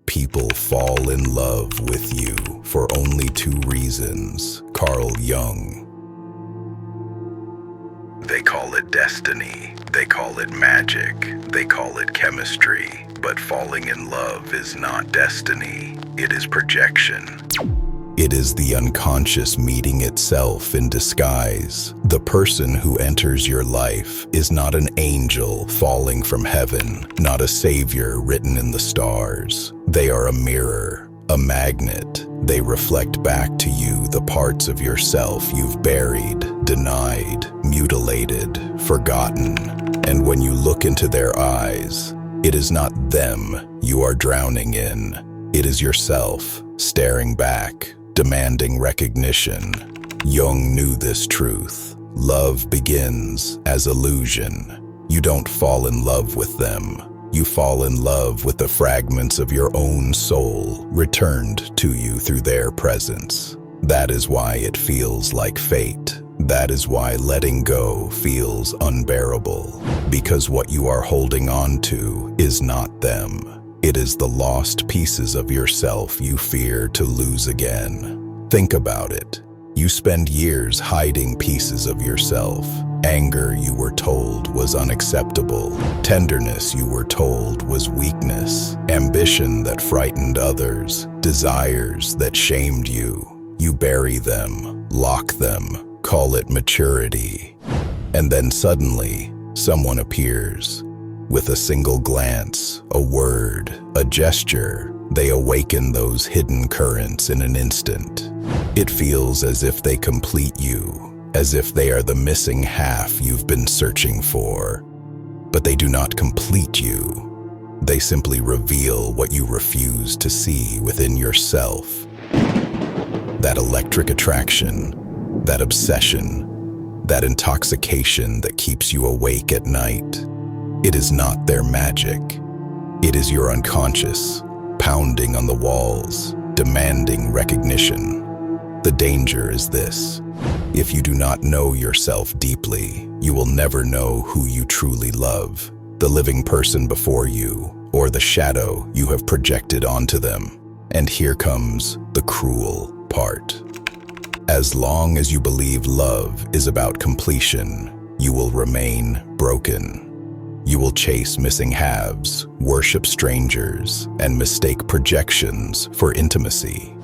people fall in love with you for only two reasons. Carl Jung. They call it destiny, they call it magic, they call it chemistry. But falling in love is not destiny, it is projection. It is the unconscious meeting itself in disguise. The person who enters your life is not an angel falling from heaven, not a savior written in the stars. They are a mirror, a magnet. They reflect back to you the parts of yourself you've buried, denied, mutilated, forgotten. And when you look into their eyes, it is not them you are drowning in. It is yourself staring back, demanding recognition. Jung knew this truth. Love begins as illusion. You don't fall in love with them. You fall in love with the fragments of your own soul returned to you through their presence. That is why it feels like fate. That is why letting go feels unbearable. Because what you are holding on to is not them. It is the lost pieces of yourself you fear to lose again. Think about it. You spend years hiding pieces of yourself. Anger you were told was unacceptable. Tenderness you were told was weakness. Ambition that frightened others. Desires that shamed you. You bury them, lock them, call it maturity. And then suddenly, someone appears. With a single glance, a word, a gesture, they awaken those hidden currents in an instant. It feels as if they complete you, as if they are the missing half you've been searching for. But they do not complete you. They simply reveal what you refuse to see within yourself. That electric attraction, that obsession, that intoxication that keeps you awake at night. It is not their magic. It is your unconscious, pounding on the walls, demanding recognition. The danger is this. If you do not know yourself deeply, you will never know who you truly love, the living person before you, or the shadow you have projected onto them. And here comes the cruel part. As long as you believe love is about completion, you will remain broken. You will chase missing halves, worship strangers, and mistake projections for intimacy.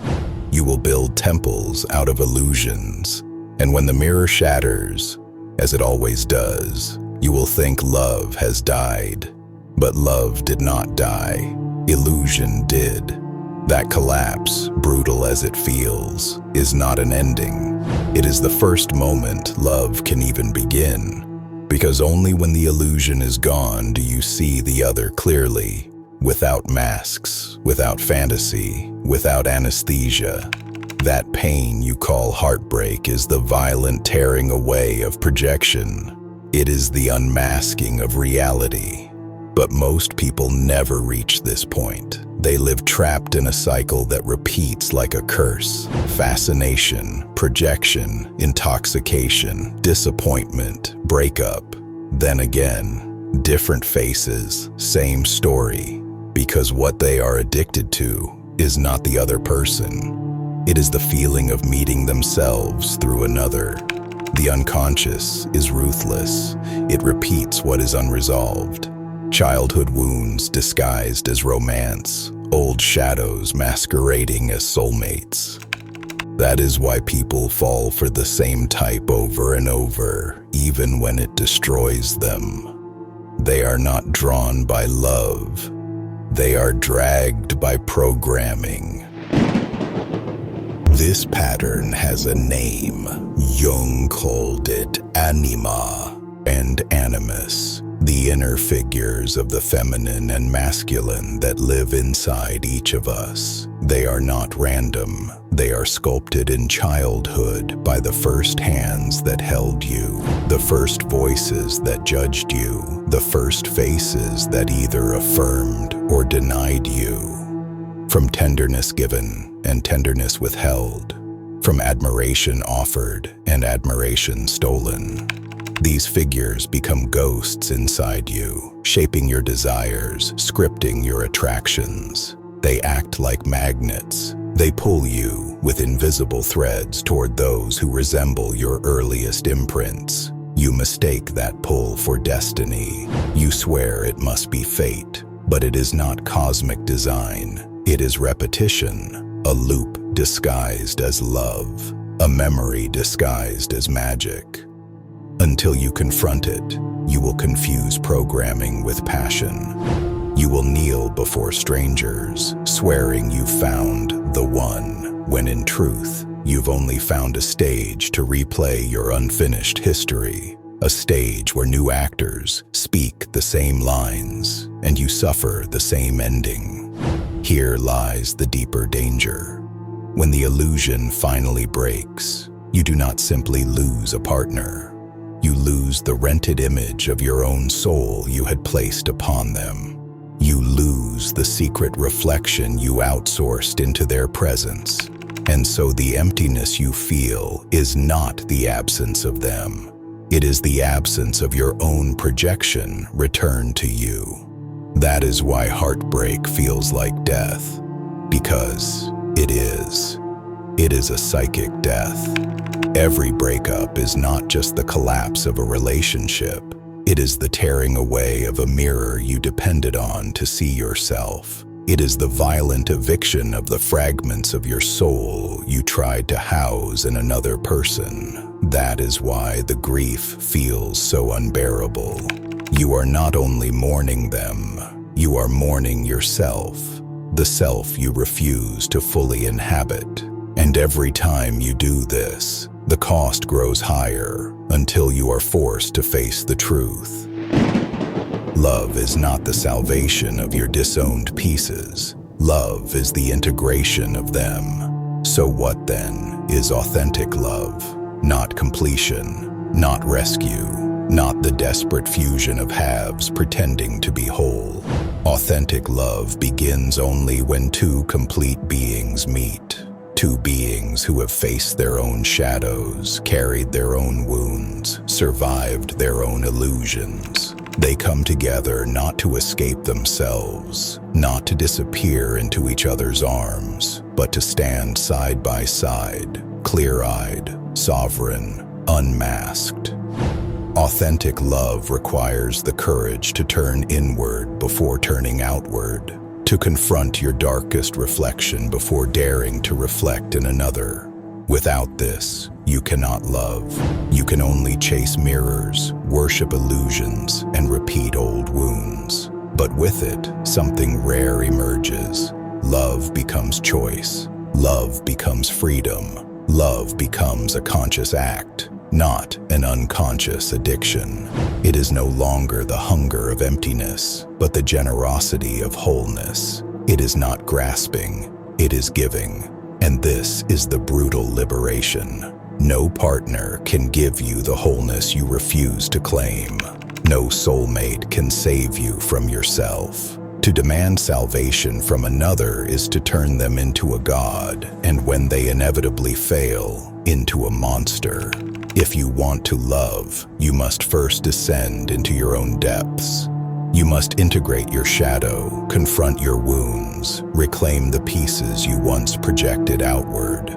You will build temples out of illusions, and when the mirror shatters, as it always does, you will think love has died. But love did not die. Illusion did. That collapse, brutal as it feels, is not an ending. It is the first moment love can even begin. Because only when the illusion is gone do you see the other clearly, without masks, without fantasy, without anesthesia. That pain you call heartbreak is the violent tearing away of projection. It is the unmasking of reality. But most people never reach this point. They live trapped in a cycle that repeats like a curse. Fascination, projection, intoxication, disappointment, breakup. Then again, different faces, same story. Because what they are addicted to is not the other person. It is the feeling of meeting themselves through another. The unconscious is ruthless. It repeats what is unresolved. Childhood wounds disguised as romance, old shadows masquerading as soulmates. That is why people fall for the same type over and over, even when it destroys them. They are not drawn by love. They are dragged by programming. This pattern has a name. Jung called it anima and animus. The inner figures of the feminine and masculine that live inside each of us. They are not random. They are sculpted in childhood by the first hands that held you, the first voices that judged you, the first faces that either affirmed or denied you. From tenderness given and tenderness withheld, from admiration offered and admiration stolen. These figures become ghosts inside you, shaping your desires, scripting your attractions. They act like magnets. They pull you with invisible threads toward those who resemble your earliest imprints. You mistake that pull for destiny. You swear it must be fate, but it is not cosmic design. It is repetition, a loop disguised as love, a memory disguised as magic. Until you confront it, you will confuse programming with passion. You will kneel before strangers, swearing you found the one, when in truth, you've only found a stage to replay your unfinished history, a stage where new actors speak the same lines, and you suffer the same ending. Here lies the deeper danger. When the illusion finally breaks, you do not simply lose a partner. You lose the rented image of your own soul you had placed upon them. You lose the secret reflection you outsourced into their presence. And so the emptiness you feel is not the absence of them. It is the absence of your own projection returned to you. That is why heartbreak feels like death. Because it is. It is a psychic death. Every breakup is not just the collapse of a relationship. It is the tearing away of a mirror you depended on to see yourself. It is the violent eviction of the fragments of your soul you tried to house in another person. That is why the grief feels so unbearable. You are not only mourning them, you are mourning yourself, the self you refuse to fully inhabit. And every time you do this, the cost grows higher until you are forced to face the truth. Love is not the salvation of your disowned pieces. Love is the integration of them. So what then is authentic love? Not completion, not rescue, not the desperate fusion of halves pretending to be whole. Authentic love begins only when two complete beings meet. Two beings who have faced their own shadows, carried their own wounds, survived their own illusions. They come together not to escape themselves, not to disappear into each other's arms, but to stand side by side, clear-eyed, sovereign, unmasked. Authentic love requires the courage to turn inward before turning outward, to confront your darkest reflection before daring to reflect in another. Without this, you cannot love. You can only chase mirrors, worship illusions, and repeat old wounds. But with it, something rare emerges. Love becomes choice. Love becomes freedom. Love becomes a conscious act, not an unconscious addiction. It is no longer the hunger of emptiness, but the generosity of wholeness. It is not grasping, it is giving. And this is the brutal liberation. No partner can give you the wholeness you refuse to claim. No soulmate can save you from yourself. To demand salvation from another is to turn them into a god, and when they inevitably fail, into a monster. If you want to love, you must first descend into your own depths. You must integrate your shadow, confront your wounds, reclaim the pieces you once projected outward.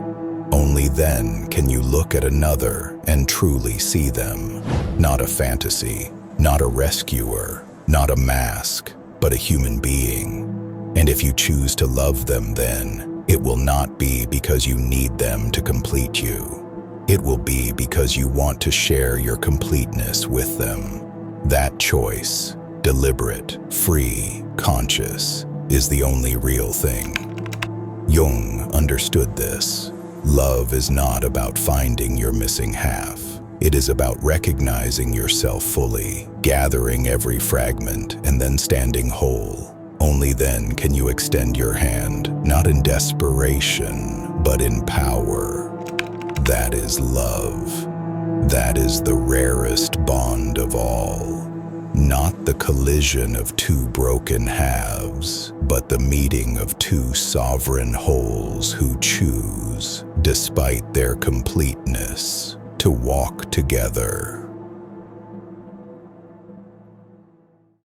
Only then can you look at another and truly see them. Not a fantasy, not a rescuer, not a mask, but a human being. And if you choose to love them then, it will not be because you need them to complete you. It will be because you want to share your completeness with them. That choice, deliberate, free, conscious, is the only real thing. Jung understood this. Love is not about finding your missing half. It is about recognizing yourself fully, gathering every fragment, and then standing whole. Only then can you extend your hand, not in desperation, but in power. That is love. That is the rarest bond of all. Not the collision of two broken halves, but the meeting of two sovereign wholes who choose, despite their completeness, to walk together.